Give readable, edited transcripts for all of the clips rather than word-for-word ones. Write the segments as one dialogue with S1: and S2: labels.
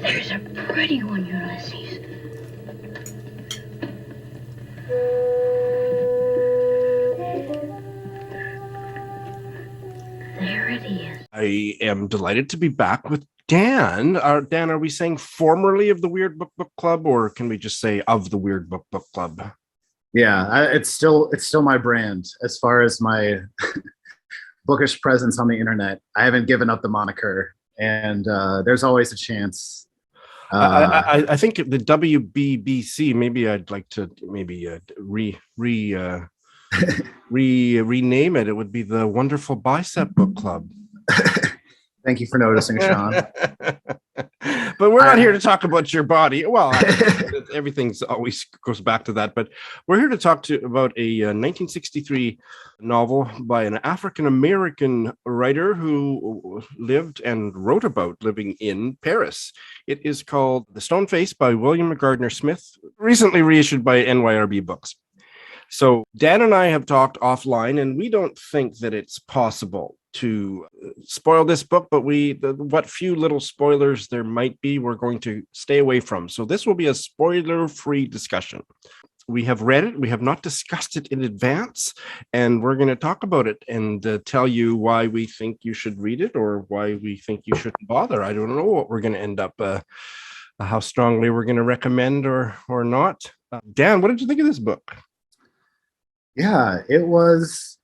S1: There's a pretty one, Ulysses. There it is.
S2: I am delighted to be back with Dan. Dan, are we saying formerly of the Weird Book Club, or can we just say of the Weird Book Club?
S3: Yeah, it's still my brand as far as my bookish presence on the internet. I haven't given up the moniker, and there's always a chance.
S2: I think the WBBC. Maybe I'd like to rename it. It would be the Wonderful Bicep Book Club.
S3: Thank you for noticing, Shawn.
S2: But we're not here to talk about your body. Well, everything's always goes back to that. But we're here to talk about a 1963 novel by an African-American writer who lived and wrote about living in Paris. It is called The Stone Face by William Gardner Smith, recently reissued by NYRB Books. So Dan and I have talked offline, and we don't think that it's possible to spoil this book, but what few little spoilers there might be, we're going to stay away from. So this will be a spoiler-free discussion. We have read it. We have not discussed it in advance, and we're going to talk about it and tell you why we think you should read it or why we think you shouldn't bother. I don't know what we're going to end up, how strongly we're going to recommend or not. Dan, what did you think of this book?
S3: Yeah, it was,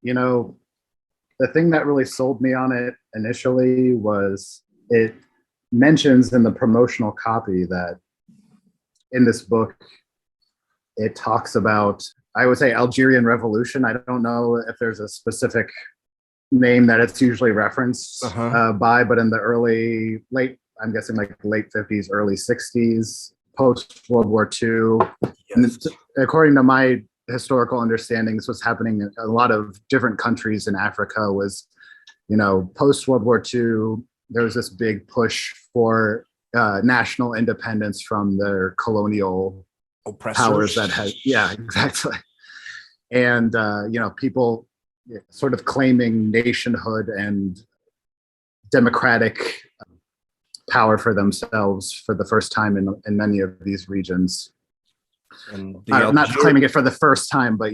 S3: the thing that really sold me on it initially was it mentions in the promotional copy that in this book, it talks about, I would say, Algerian Revolution. I don't know if there's a specific name that it's usually referenced by, but in the I'm guessing like late 50s, early 60s, post-World War II. Yes. And according to my historical understanding, this was happening in a lot of different countries in Africa. Was, post World War II, there was this big push for national independence from their colonial
S2: oppressors.
S3: Powers that had, yeah, exactly. And people sort of claiming nationhood and democratic power for themselves for the first time in many of these regions. And not claiming it for the first time, but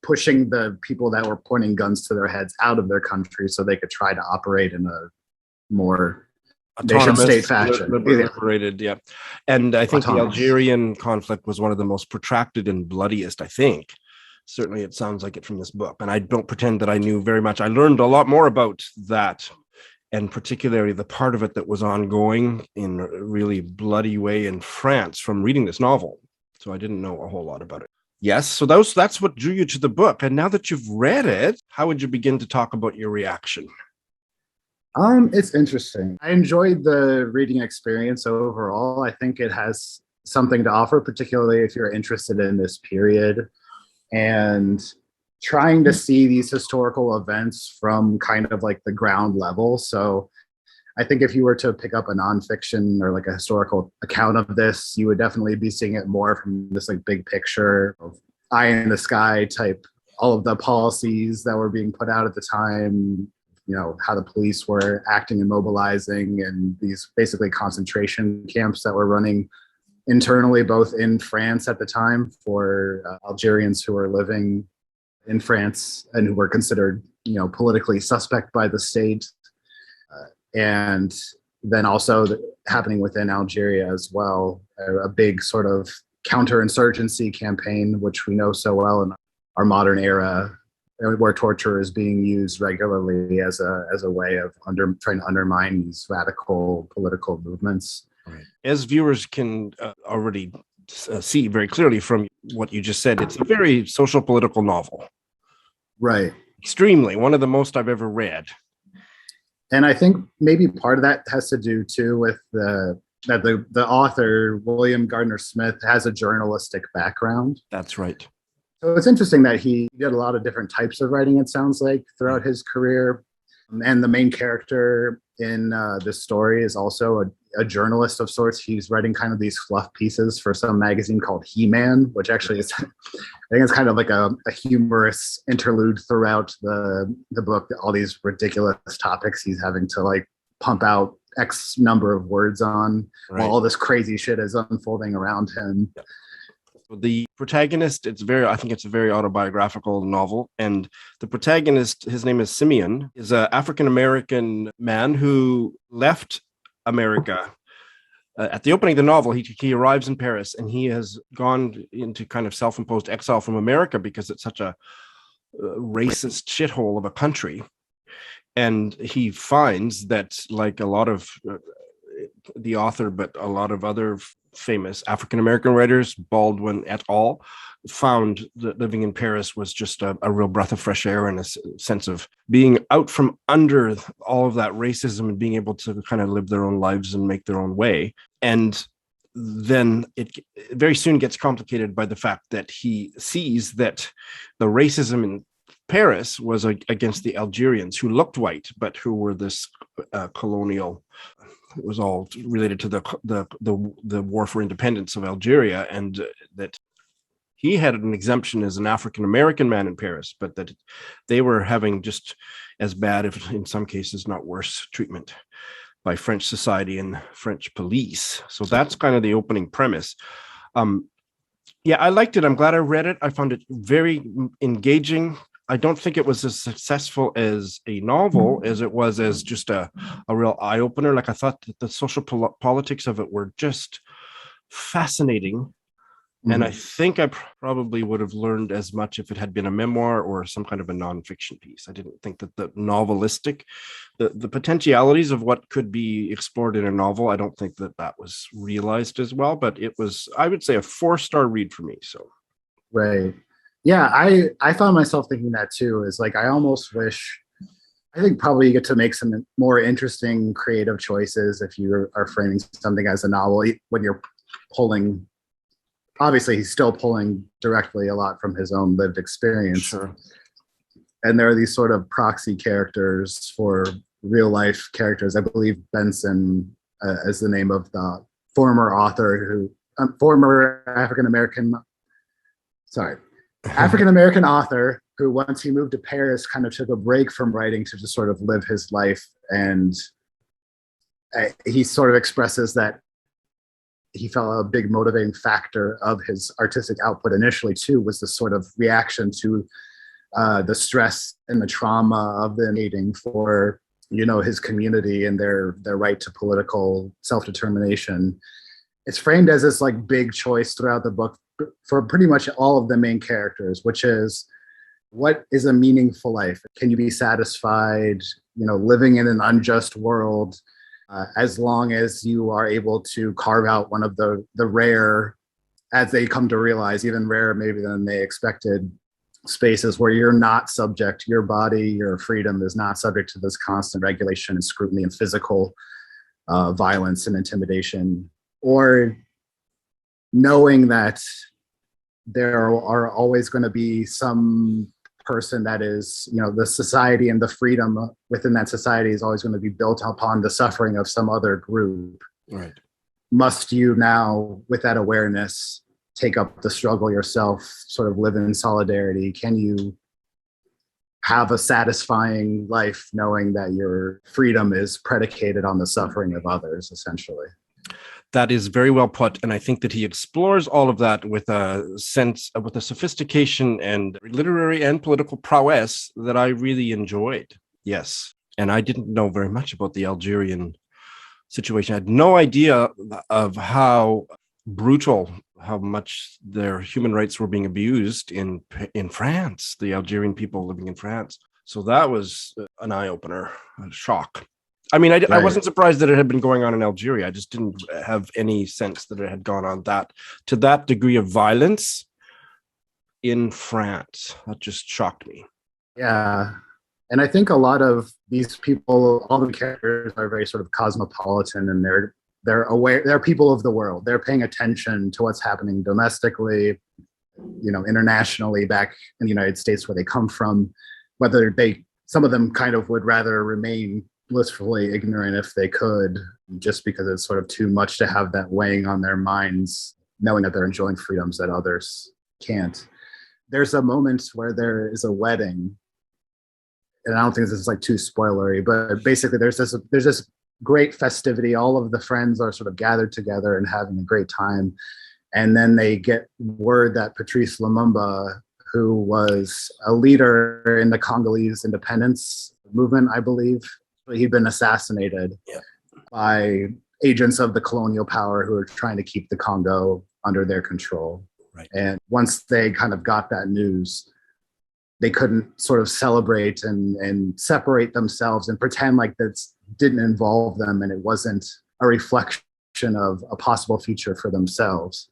S3: pushing the people that were pointing guns to their heads out of their country so they could try to operate in a more nation-state fashion.
S2: Liberated, yeah. And I think the Algerian conflict was one of the most protracted and bloodiest, I think. Certainly it sounds like it from this book. And I don't pretend that I knew very much. I learned a lot more about that, and particularly the part of it that was ongoing in a really bloody way in France from reading this novel. So I didn't know a whole lot about it. Yes, so that's what drew you to the book. And now that you've read it, how would you begin to talk about your reaction?
S3: It's interesting. I enjoyed the reading experience overall. I think it has something to offer, particularly if you're interested in this period and trying to see these historical events from kind of like the ground level. So I think if you were to pick up a nonfiction or like a historical account of this, you would definitely be seeing it more from this like big picture of eye in the sky type, all of the policies that were being put out at the time, how the police were acting and mobilizing, and these basically concentration camps that were running internally, both in France at the time for Algerians who were living in France and who were considered, politically suspect by the state. And then also happening within Algeria as well, a big sort of counterinsurgency campaign, which we know so well in our modern era, where torture is being used regularly as a way of trying to undermine these radical political movements.
S2: Right. As viewers can already see very clearly from what you just said, it's a very social political novel.
S3: Right.
S2: Extremely. One of the most I've ever read.
S3: And I think maybe part of that has to do too with the author, William Gardner Smith, has a journalistic background.
S2: That's right.
S3: So it's interesting that he did a lot of different types of writing, it sounds like, throughout his career. And the main character in this story is also a journalist of sorts. He's writing kind of these fluff pieces for some magazine called He-Man, which actually is, I think it's kind of like a humorous interlude throughout the book. All these ridiculous topics he's having to like pump out X number of words on
S2: Right.
S3: while all this crazy shit is unfolding around him.
S2: Yeah. The protagonist, I think it's a very autobiographical novel. And the protagonist, his name is Simeon, is an African-American man who left America. At the opening of the novel, he arrives in Paris, and he has gone into kind of self-imposed exile from America because it's such a racist shithole of a country. And he finds that, like a lot of the author, but a lot of other famous African-American writers, Baldwin et al., found that living in Paris was just a real breath of fresh air and a sense of being out from under all of that racism and being able to kind of live their own lives and make their own way. And then it very soon gets complicated by the fact that he sees that the racism in Paris was against the Algerians, who looked white, but who were this colonial. It was all related to the war for independence of Algeria, and that he had an exemption as an African-American man in Paris, but that they were having just as bad, if in some cases not worse, treatment by French society and French police. So that's kind of the opening premise. Yeah, I liked it. I'm glad I read it. I found it very engaging. I don't think it was as successful as a novel as it was as just a real eye-opener. Like, I thought that the social politics of it were just fascinating. And I think I probably would have learned as much if it had been a memoir or some kind of a nonfiction piece. I didn't think that the novelistic, the potentialities of what could be explored in a novel, I don't think that was realized as well. But it was, I would say, a 4-star read for me. So,
S3: right. Yeah, I found myself thinking that too, is like, I almost wish, I think probably you get to make some more interesting creative choices if you are framing something as a novel, when you're pulling, obviously he's still pulling directly a lot from his own lived experience.
S2: Sure.
S3: And there are these sort of proxy characters for real life characters. I believe Benson is the name of the former author former African-American author who, once he moved to Paris, kind of took a break from writing to just sort of live his life. And he sort of expresses that he felt a big motivating factor of his artistic output initially too was the sort of reaction to the stress and the trauma of the hating for, his community and their right to political self-determination. It's framed as this like big choice throughout the book for pretty much all of the main characters, which is, what is a meaningful life? Can you be satisfied, living in an unjust world, as long as you are able to carve out one of the rare, as they come to realize, even rarer maybe than they expected, spaces where you're not subject, your body, your freedom is not subject to this constant regulation and scrutiny and physical violence and intimidation, or knowing that there are always going to be some person that is, the society and the freedom within that society is always going to be built upon the suffering of some other group.
S2: Right.
S3: Must you now, with that awareness, take up the struggle yourself, sort of live in solidarity? Can you have a satisfying life knowing that your freedom is predicated on the suffering of others, essentially?
S2: That is very well put, and I think that he explores all of that with a sophistication and literary and political prowess that I really enjoyed. Yes, and I didn't know very much about the Algerian situation. I had no idea of how brutal, how much their human rights were being abused in France, the Algerian people living in France. So that was an eye-opener, a shock. I mean, I wasn't surprised that it had been going on in Algeria. I just didn't have any sense that it had gone on to that degree of violence in France. That just shocked me.
S3: Yeah. And I think a lot of these people, all the characters are very sort of cosmopolitan, and they're aware, they're people of the world. They're paying attention to what's happening domestically, internationally, back in the United States where they come from, whether some of them kind of would rather remain blissfully ignorant if they could, just because it's sort of too much to have that weighing on their minds, knowing that they're enjoying freedoms that others can't. There's a moment where there is a wedding, and I don't think this is like too spoilery, but basically there's this great festivity. All of the friends are sort of gathered together and having a great time. And then they get word that Patrice Lumumba, who was a leader in the Congolese independence movement, I believe, he'd been assassinated by agents of the colonial power who were trying to keep the Congo under their control.
S2: Right.
S3: And once they kind of got that news, they couldn't sort of celebrate and separate themselves and pretend like that didn't involve them and it wasn't a reflection of a possible future for themselves.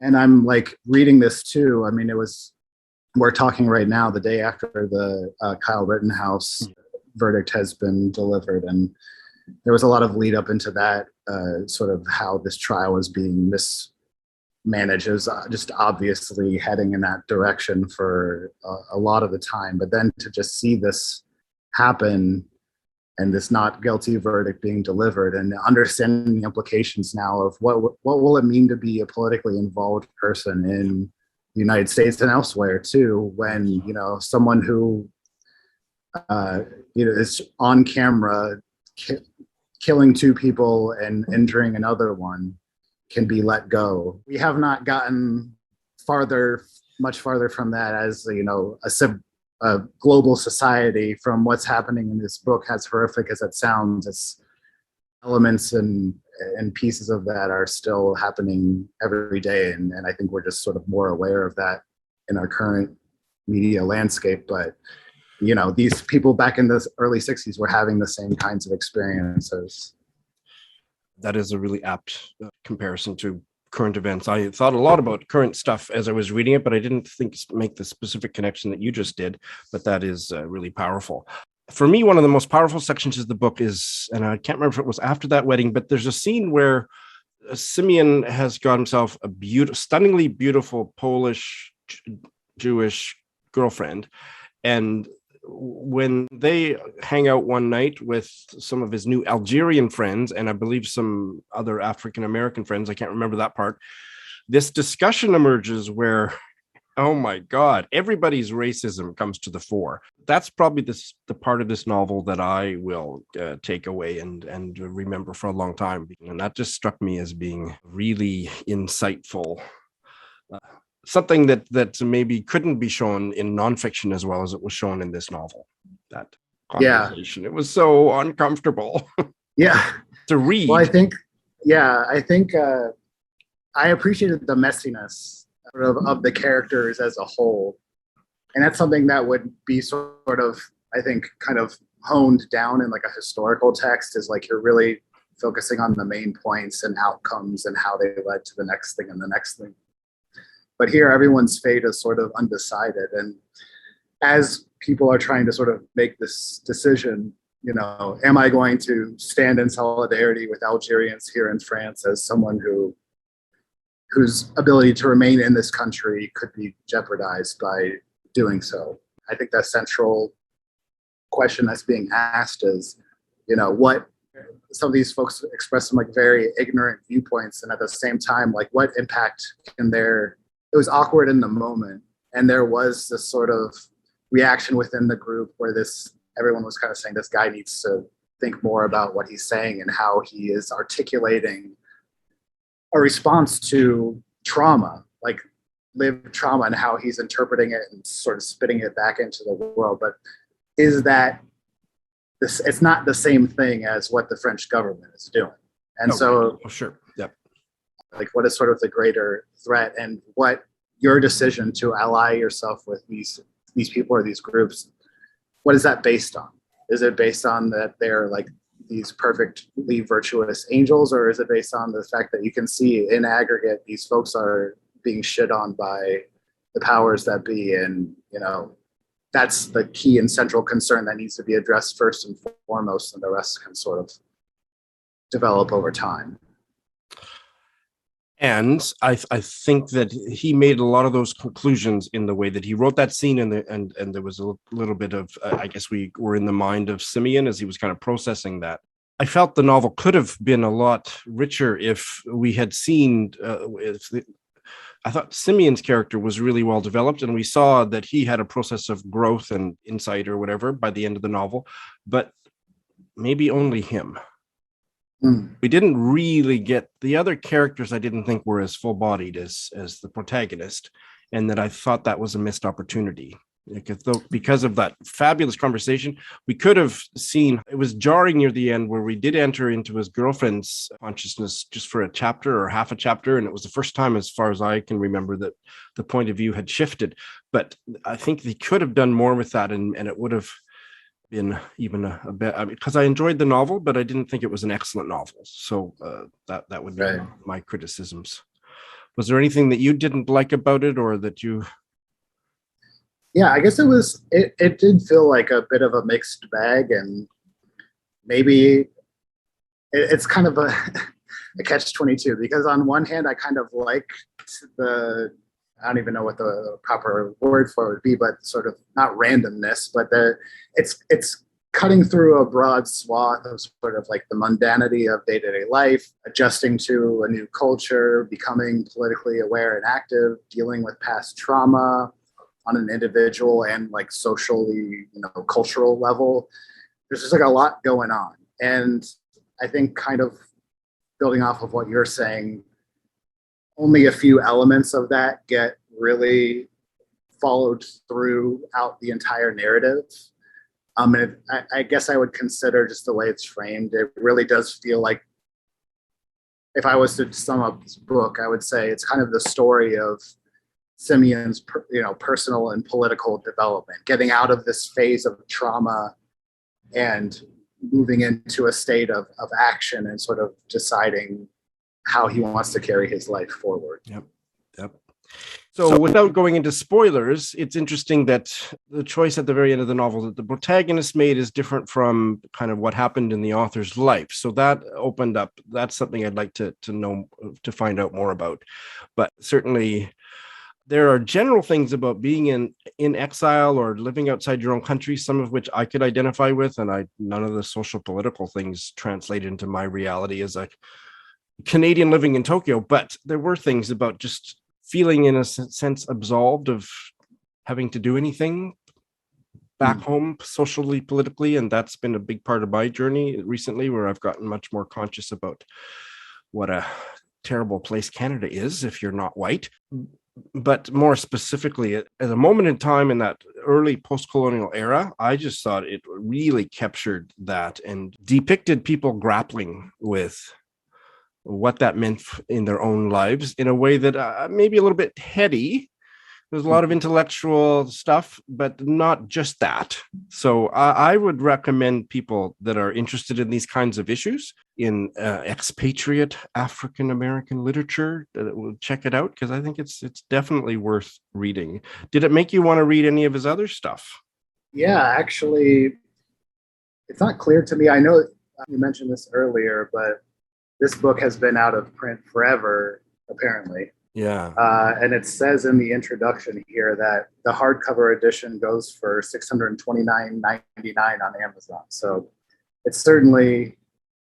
S3: And I'm like reading this too. I mean, we're talking right now the day after the Kyle Rittenhouse verdict has been delivered. And there was a lot of lead up into that, sort of how this trial was being mismanaged. It was just obviously heading in that direction for a lot of the time. But then to just see this happen and this not guilty verdict being delivered and understanding the implications now of what will it mean to be a politically involved person in the United States and elsewhere too, when, you know, someone who, is on camera killing two people and injuring another one can be let go. We have not gotten much farther from that as, you know, a global society from what's happening in this book. As horrific as it sounds, it's elements and pieces of that are still happening every day. And I think we're just sort of more aware of that in our current media landscape. But, you know, these people back in the early 60s were having the same kinds of experiences.
S2: That is a really apt comparison to current events. I thought a lot about current stuff as I was reading it, but I didn't make the specific connection that you just did. But that is really powerful. For me, one of the most powerful sections of the book is, and I can't remember if it was after that wedding, but there's a scene where Simeon has got himself a stunningly beautiful Polish Jewish girlfriend. And when they hang out one night with some of his new Algerian friends, and I believe some other African-American friends, I can't remember that part, this discussion emerges where, oh my God, everybody's racism comes to the fore. That's probably the part of this novel that I will take away and remember for a long time. And that just struck me as being really insightful. Something that maybe couldn't be shown in nonfiction as well as it was shown in this novel. That conversation, It was so uncomfortable.
S3: Yeah,
S2: to read.
S3: Well, I think I appreciated the messiness of the characters as a whole, and that's something that would be sort of, I think, kind of honed down in like a historical text, is like you're really focusing on the main points and outcomes and how they led to the next thing and the next thing. But here, everyone's fate is sort of undecided. And as people are trying to sort of make this decision, you know, am I going to stand in solidarity with Algerians here in France as someone whose ability to remain in this country could be jeopardized by doing so? I think that central question that's being asked is, you know, what some of these folks express some like very ignorant viewpoints, and at the same time, like what impact can it was awkward in the moment, and there was this sort of reaction within the group where everyone was kind of saying this guy needs to think more about what he's saying and how he is articulating a response to trauma, like lived trauma, and how he's interpreting it and sort of spitting it back into the world. But is that this? It's not the same thing as what the French government is doing. And
S2: Sure. Yep.
S3: Like, what is sort of the greater threat, and what your decision to ally yourself with these people or these groups, what is that based on? Is it based on that they're like these perfectly virtuous angels, or is it based on the fact that you can see in aggregate these folks are being shit on by the powers that be? And, you know, that's the key and central concern that needs to be addressed first and foremost, and the rest can sort of develop over time.
S2: And I think that he made a lot of those conclusions in the way that he wrote that scene, and there was a little bit of, I guess we were in the mind of Simeon as he was kind of processing that. I felt the novel could have been a lot richer if we had seen, I thought Simeon's character was really well developed, and we saw that he had a process of growth and insight or whatever by the end of the novel, but maybe only him. We didn't really get the other characters. I didn't think were as full-bodied as the protagonist, and that I thought that was a missed opportunity. Because of that fabulous conversation, we could have seen, it was jarring near the end where we did enter into his girlfriend's consciousness just for a chapter or half a chapter. And it was the first time, as far as I can remember, that the point of view had shifted. But I think they could have done more with that, and it would have been even a bit, because I enjoyed the novel, but I didn't think it was an excellent novel. So that would be my criticisms. Was there anything that you didn't like about it, or that you...
S3: Yeah, I guess it did feel like a bit of a mixed bag, and maybe it's kind of a catch-22, because on one hand, I kind of liked I don't even know what the proper word for it would be, but sort of not randomness, but it's cutting through a broad swath of sort of like the mundanity of day-to-day life, adjusting to a new culture, becoming politically aware and active, dealing with past trauma on an individual and like socially, cultural level. There's just like a lot going on. And I think, kind of building off of what you're saying, only a few elements of that get really followed throughout the entire narrative. And I guess I would consider just the way it's framed, it really does feel like, if I was to sum up this book, I would say it's kind of the story of Simeon's, personal and political development, getting out of this phase of trauma and moving into a state of action and sort of deciding how he wants to carry his life forward.
S2: Yep. So without going into spoilers, it's interesting that the choice at the very end of the novel that the protagonist made is different from kind of what happened in the author's life. So that opened up, that's something I'd like to know, to find out more about. But certainly there are general things about being in exile or living outside your own country, some of which I could identify with, and none of the social political things translate into my reality as a Canadian living in Tokyo. But there were things about just feeling, in a sense, absolved of having to do anything back home, socially, politically, and that's been a big part of my journey recently, where I've gotten much more conscious about what a terrible place Canada is if you're not white. But more specifically, at a moment in time in that early post-colonial era, I just thought it really captured that and depicted people grappling with what that meant in their own lives in a way that maybe a little bit heady. There's a lot of intellectual stuff, but not just that. So I would recommend people that are interested in these kinds of issues in expatriate African-American literature that will check it out, because I think it's definitely worth reading. Did it make you want to read any of his other stuff?
S3: Yeah, actually, it's not clear to me. I know you mentioned this earlier, but this book has been out of print forever, apparently.
S2: Yeah.
S3: And it says in the introduction here that the hardcover edition goes for $629.99 on Amazon. So it's certainly,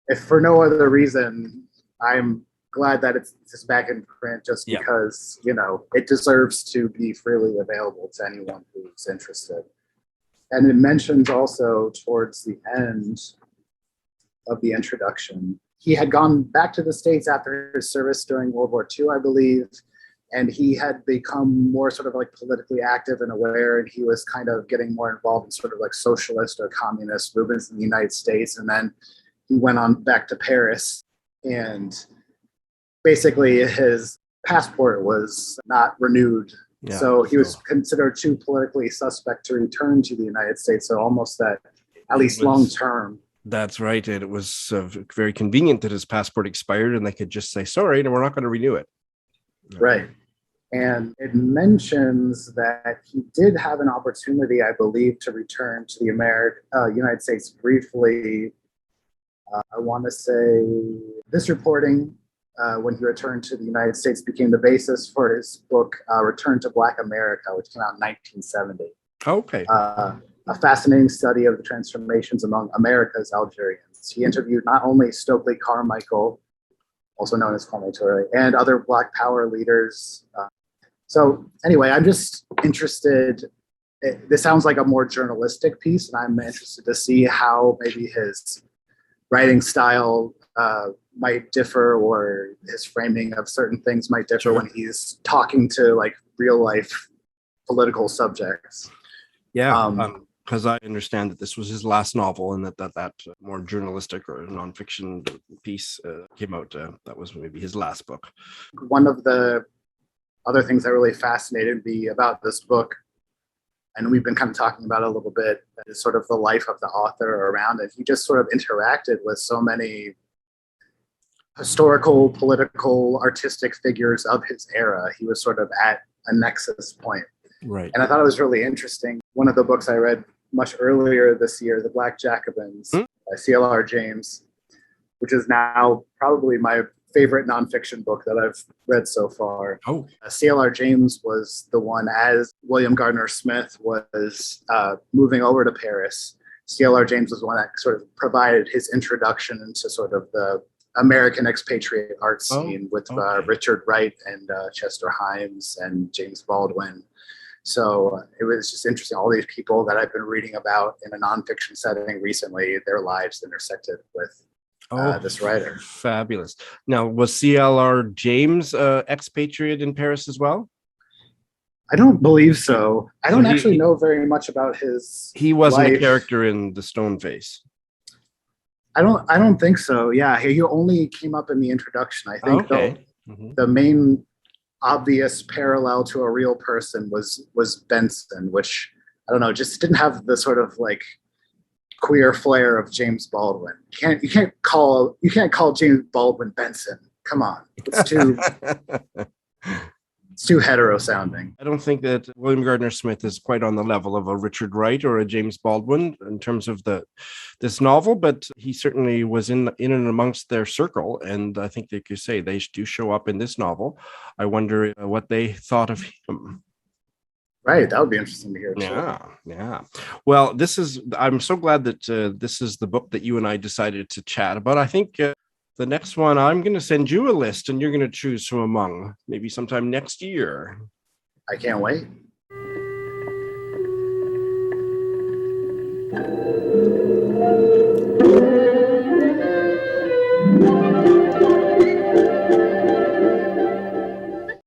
S3: if for no other reason, I'm glad that it's just back in print, just because, it deserves to be freely available to anyone who's interested. And it mentions also towards the end of the introduction, he had gone back to the States after his service during World War II, I believe, and he had become more sort of like politically active and aware, and he was kind of getting more involved in sort of like socialist or communist movements in the United States. And then he went on back to Paris, and basically his passport was not renewed. Yeah, so he was considered too politically suspect to return to the United States. So almost that, at least long term.
S2: That's right. And it was very convenient that his passport expired and they could just say, sorry, and we're not going to renew it.
S3: Right. And it mentions that he did have an opportunity, I believe, to return to the United States briefly. I want to say this reporting, when he returned to the United States, became the basis for his book, Return to Black America, which came out in 1970.
S2: Okay.
S3: A fascinating study of the transformations among America's Algerians. He interviewed not only Stokely Carmichael, also known as Kwame Ture, and other Black Power leaders. So anyway, I'm just interested. This sounds like a more journalistic piece, and I'm interested to see how maybe his writing style might differ, or his framing of certain things might differ
S2: Sure.
S3: when he's talking to like real life political subjects.
S2: Yeah, because I understand that this was his last novel, and that more journalistic or nonfiction piece came out. That was maybe his last book.
S3: One of the other things that really fascinated me about this book, and we've been kind of talking about it a little bit, is sort of the life of the author around it. He just sort of interacted with so many historical, political, artistic figures of his era. He was sort of at a nexus point.
S2: Right.
S3: And I thought it was really interesting. One of the books I read much earlier this year, The Black Jacobins, by C.L.R. James, which is now probably my favorite nonfiction book that I've read so far.
S2: Oh.
S3: C.L.R. James was the one, as William Gardner Smith was moving over to Paris. C.L.R. James was the one that sort of provided his introduction into sort of the American expatriate art scene with Richard Wright and Chester Himes and James Baldwin. So it was just interesting. All these people that I've been reading about in a nonfiction setting recently, their lives intersected with this writer.
S2: Fabulous. Now, was C.L.R. James expatriate in Paris as well?
S3: I don't believe so. I don't actually know very much about his
S2: He wasn't
S3: life.
S2: a character in The Stone Face.
S3: I don't think so. Yeah, he only came up in the introduction. I think the main obvious parallel to a real person was Benson, which I don't know, just didn't have the sort of like queer flair of James Baldwin. You can't call James Baldwin Benson. Come on, it's too hetero sounding.
S2: I don't think that William Gardner Smith is quite on the level of a Richard Wright or a James Baldwin in terms of this novel, but he certainly was in and amongst their circle, and I think, like you say, they do show up in this novel. I wonder what they thought of him.
S3: Right, that would be interesting to hear.
S2: Yeah. Well, I'm so glad that this is the book that you and I decided to chat about. I think the next one, I'm going to send you a list, and you're going to choose from among, maybe sometime next year.
S3: I can't wait.